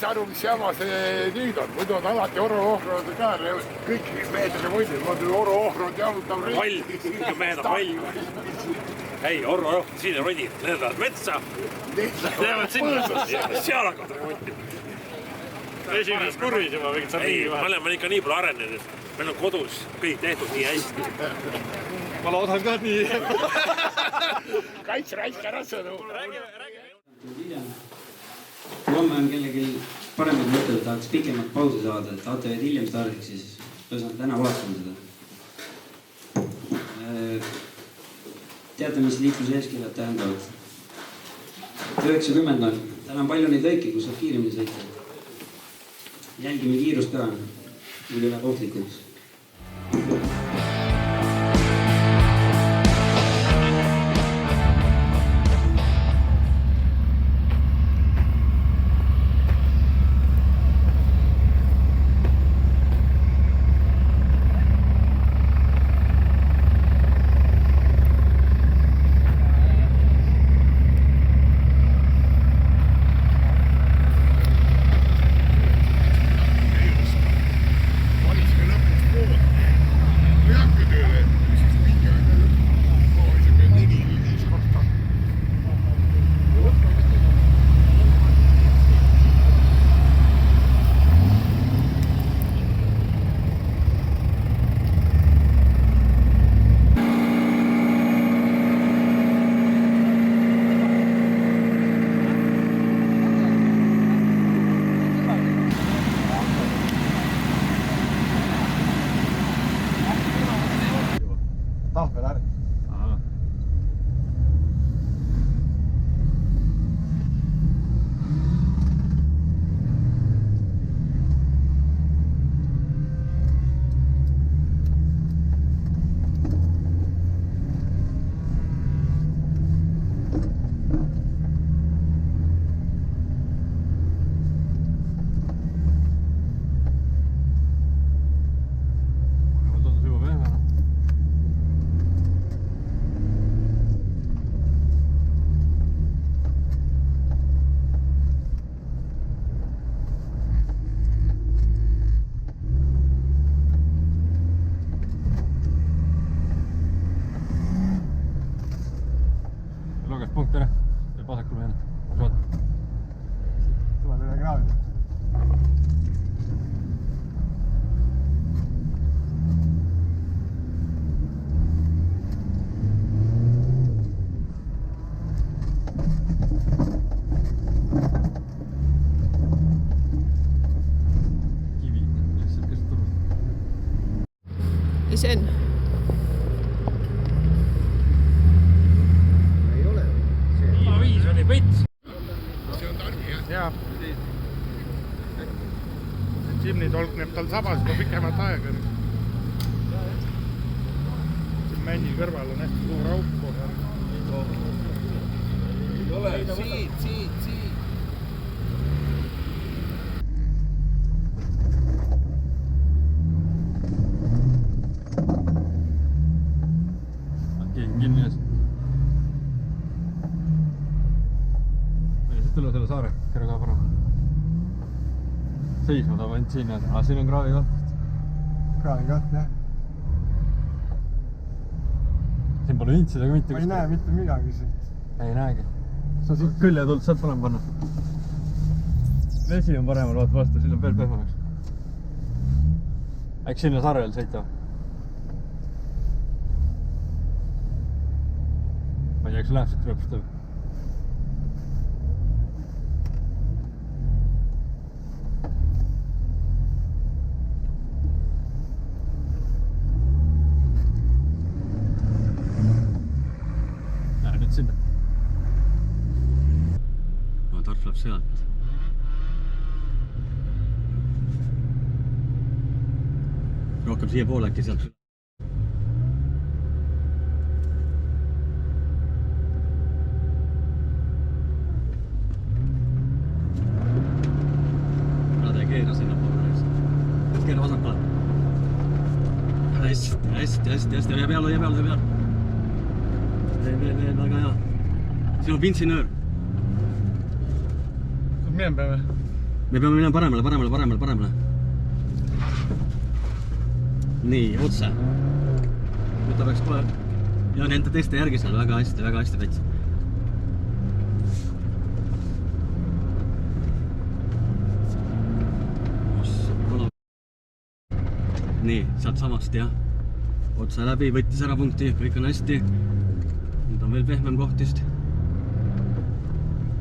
aru, mis jama see nüüd on. Muidu on alati oro-ohrod ka, kõik mehed remondid, ma olen oro-ohrod jalutab ringi. Pall, mehed on pall. Ei, oro-ohrod, siin on rodi, need lähevad metsa. Lähevad sinna, seal hakkavad remonti. Esimeses kurvis juba mingid saab ei, me oleme ikka nii palju arenenud. Meil on kodus kõik tehtud nii hästi. Ma loodan ka nii. Kaits raisk ära sõnu. Homme on kellelgi paremad mõtted, tahaks pikemalt pausi saada, et ATV hiljem stardiks, siis ühesõnaga täna vaatame seda. Teate, mis liikluse eeskirjad tähendavad? 90 on. Täna on palju neid lõike, kus saab kiiremini sõita. Jälgime kiirust ka, muidu läheb ohtlikuks. Tahvel ära. Punkt ära, teeb vasakul mehena. Tuleb üle kraavida. Kivi, lihtsalt kes turvast. Isen. Pits. See on tarmi, jah? Jaa. Jimny tolkneb tal sabas juba pikemat aega. Männi kõrval on hästi suur auk kohe. Ei ole, siit. Keegi kinni ees. Tule selle saare, kere ka parem. Seisma ta võinud siin, aga siin on kraavi koht. Kraavi koht, jah. Siin pole vintsidega mitte Ma ei näe mitte midagi siit. Ei näegi. Sa siit külje tuld saad parem panna. Vesi on paremal, vaat vastu, siin on veel pehmemaks. Äkki sinna saarel sõita? Ma ei tea, kas läheb siit rõpustab. Sinna. No, tarf läheb sealt. Rohkem siia poole äkki sealt. Nad ei keera sinna poole. Keera vasakule. Hästi. Ja peal. Veel, väga hea. Siin on pintsinöör. Mihin peame? me peame minema paremale. Nii, otse. Nüüd ta peaks kohe... Ja nende teiste järgi seal väga hästi täitsa. Nii, sealt samast jah. Otsa läbi, võttis ära punkti, kõik on hästi. Nüüd on veel pehmem kohtist.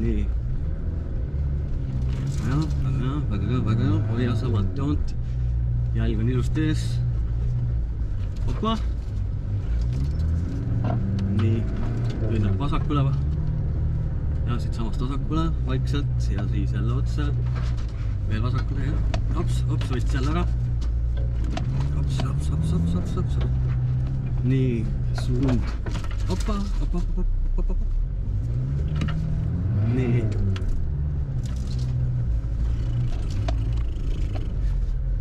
Nii. Väga hea. Hoia samalt joont. Jälg on ilust ees. Opa. Nii. Nüüd läheb vasakule. Ja siit samast vasakule, vaikselt. Ja siis jälle otsa. Veel vasakule ja hops, võttis jälle ära. Hops. Nii, suund. Hoppa. Nii.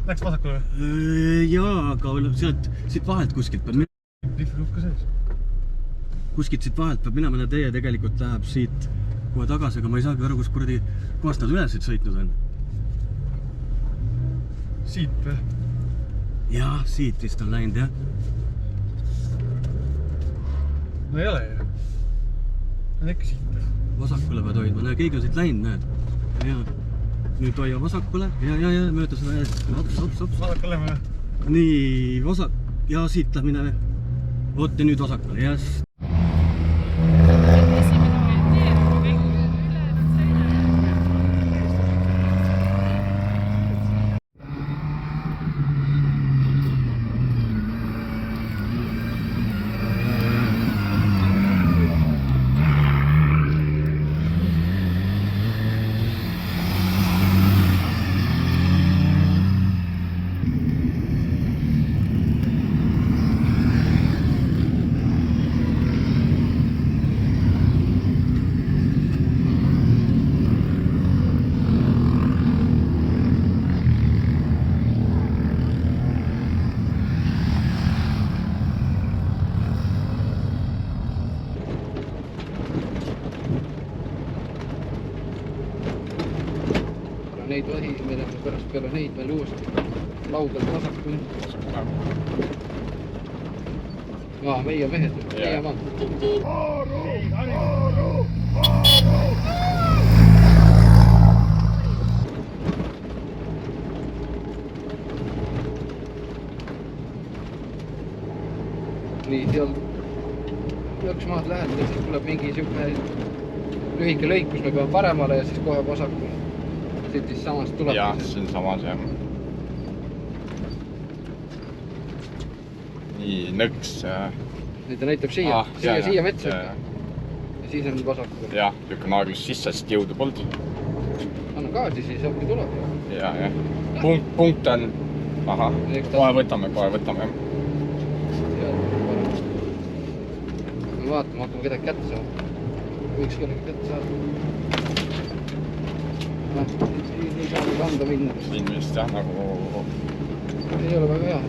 Läks vasakule või? Jaa, aga siit vahelt kuskilt peab minema. Lihvruhka sees. Kuskilt siit vahelt peab minema ja teie tegelikult läheb siit kohe tagasi, aga ma ei saagi aru, kus kuradi kohast nad ülesid sõitnud on. Siit või? Jaa, siit vist on läinud, jah. No ei ole ju. On ikka siit või? Vasakule pead hoidma, näe, keegi on siit läinud, näed. Jaa. Nüüd hoia vasakule, ja, mööda seda jälle. Hops. Vasakule või? Nii, vasak. Ja siit läheb mine. Oot, ja nüüd vasakule, yes. Neid vahi, me lähme pärast peale neid veel uuesti laudelt vasakule. Jaa, meie mehed, meie maa. Nii, seal lõks maad lähed ja siis tuleb mingi siuke lühike lõik, kus me peame paremale ja siis kohe vasakule. Siit siis samast tuleb. Jah, siin samas jah. Nii, nõks. Nüüd ta näitab siia metsa. Ja siis on vasakule. Jah, lükkan aeglust sisse, sest jõudu polnud. Anna gaasi, siis ongi tuleb. Jah. Punkt on... Ahah, kohe võtame. Me vaatame, hakkame kedagi kätte saada. Võiks kellegi kätte saada. Ei saa nüüd anda minna. Siin vist jah, nagu... Ei ole väga hea.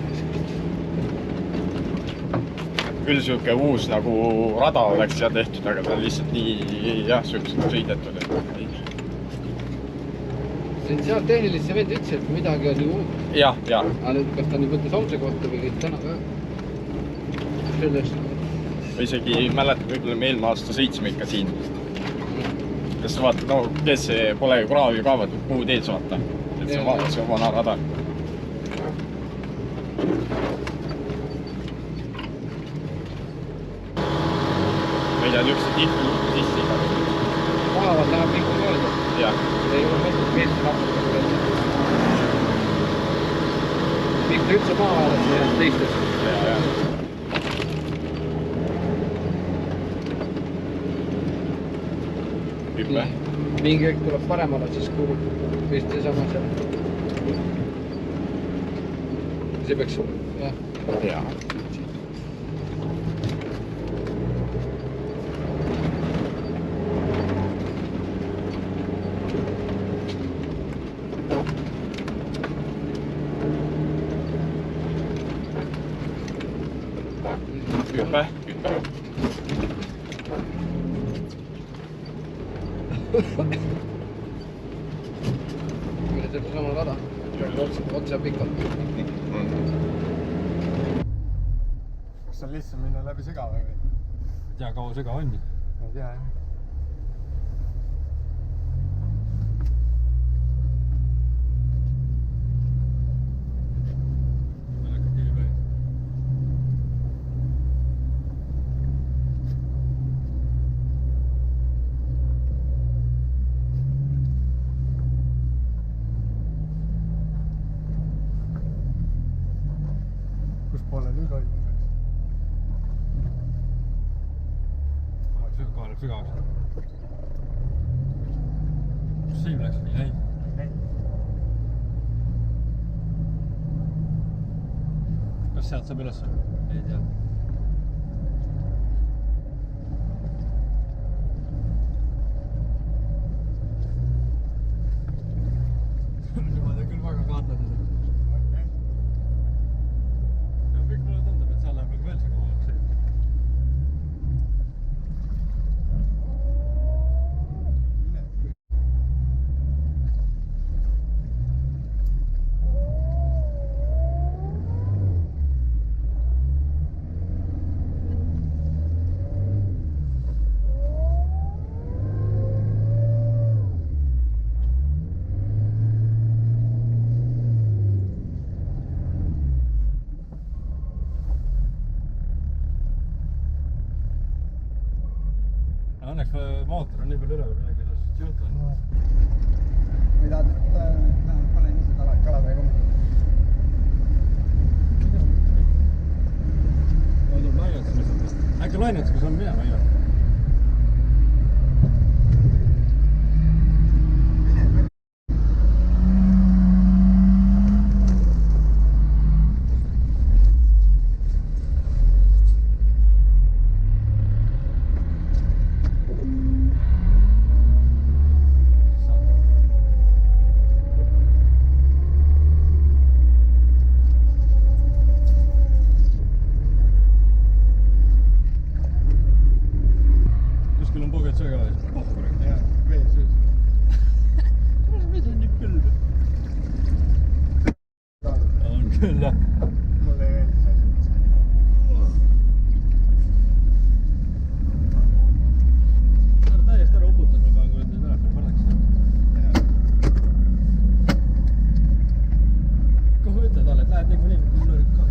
Küll siuke uus nagu rada oleks ja tehtud, aga ta on lihtsalt nii jah, siuksed sõidetud. Seal tehnilist see vend ütles, et midagi on ju uut. Jah. Aga nüüd, kas ta nüüd võttis homse kohta või kõik täna ka? Sellest. Või isegi mäletan, võib-olla me eelmine aasta sõitsime ikka siin. Kas vaata, no kes pole kraavi kaevatud puud ees vaata. Et see on vana rada. Ma ei tea, niisugused tihti sisse. Tahavad läheb mingi mõelda. Jah. Ei ole mõtled meeste lapsega. Miks ta üldse maa ääres ja teistes? Jah. Mingi hetk tuleb paremale, siis kuulub vist seesama seal. See peaks jah. Jah. Hüppe. üsna pikalt . kas on lihtsam minna läbi Sügava või ? ei tea , kaua Süga on . ma ei tea jah . kus poole nii toimub ? Kohe läheb sügavaks . kus Siim läks ? ei näinud . kas sealt saab üles ? ei tea . Nemad on küll väga kaardlased . kõik mulle tundub , et seal läheb nagu veel sügavamaks . Õnneks mootor on nii palju üleval , midagi ei saa sest juhtu . või tahad , et panen ise kalapäe kommi ? tuleb lainetus lihtsalt . äkki lainetusega saame minema , Ivar ? kuskil on puget sööga või ? Pohkurit . jah , veesöös . kuidas mees on nii külm ? on küll jah . mulle ei meeldi see asi üldse . ta on täiesti ära uputas , ma pean kuradi telefoni korraks . kohe ütle talle , et lähed niikuinii mulle ka .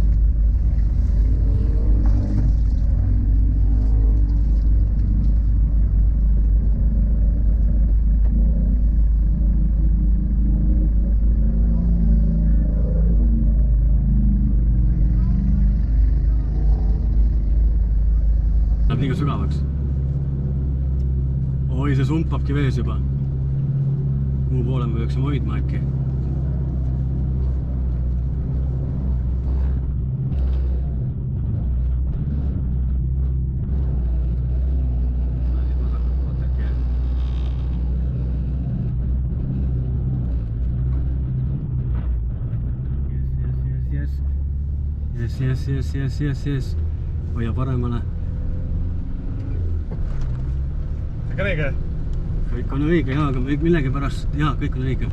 Läheb liiga sügavaks . oi , see sumpabki vees juba . kuhu poole me peaksime hoidma äkki ? Yes . hoia paremale . kõik on õige ? kõik on õige jaa , aga millegipärast , jaa , kõik on õige .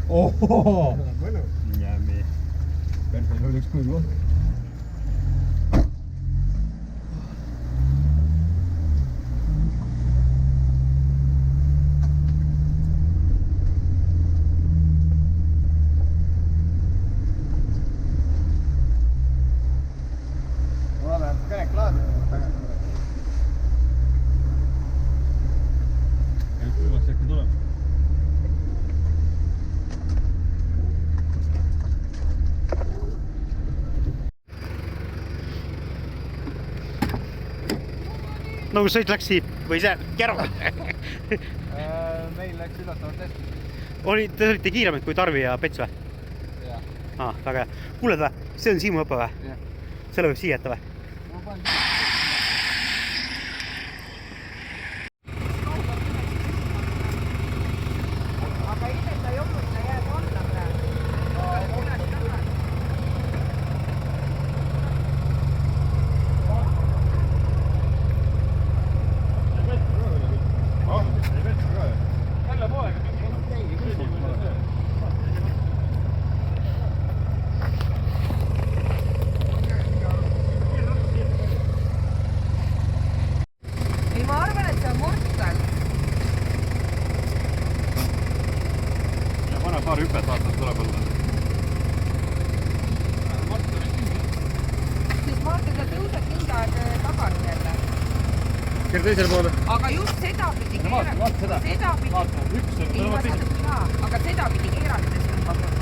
ohoh. Jämmi. Perse oli üks kuivu. nagu sõit läks siit või see kära? Meil läks üllatavalt hästi. Te olite kiiremad kui Tarvi ja Pets või? Jah. Väga hea. Kuuled või? See on Siimu õpe või? Jah. Selle võib siia jätta või? Ma panen aga ise sa jõudnud, sa jääd alla praegu. Ei, ma arvan, et see on Mortal. Ja pane paar hüpet, vaatad, tuleb olla. Siis vaata, sa tõused mingi aeg tagasi jälle. Keer teisele poole. Aga just sedapidi Vaata seda. Sedapidi. Vaata, üks on. Ei, ma seda, aga sedapidi keerates tõmbab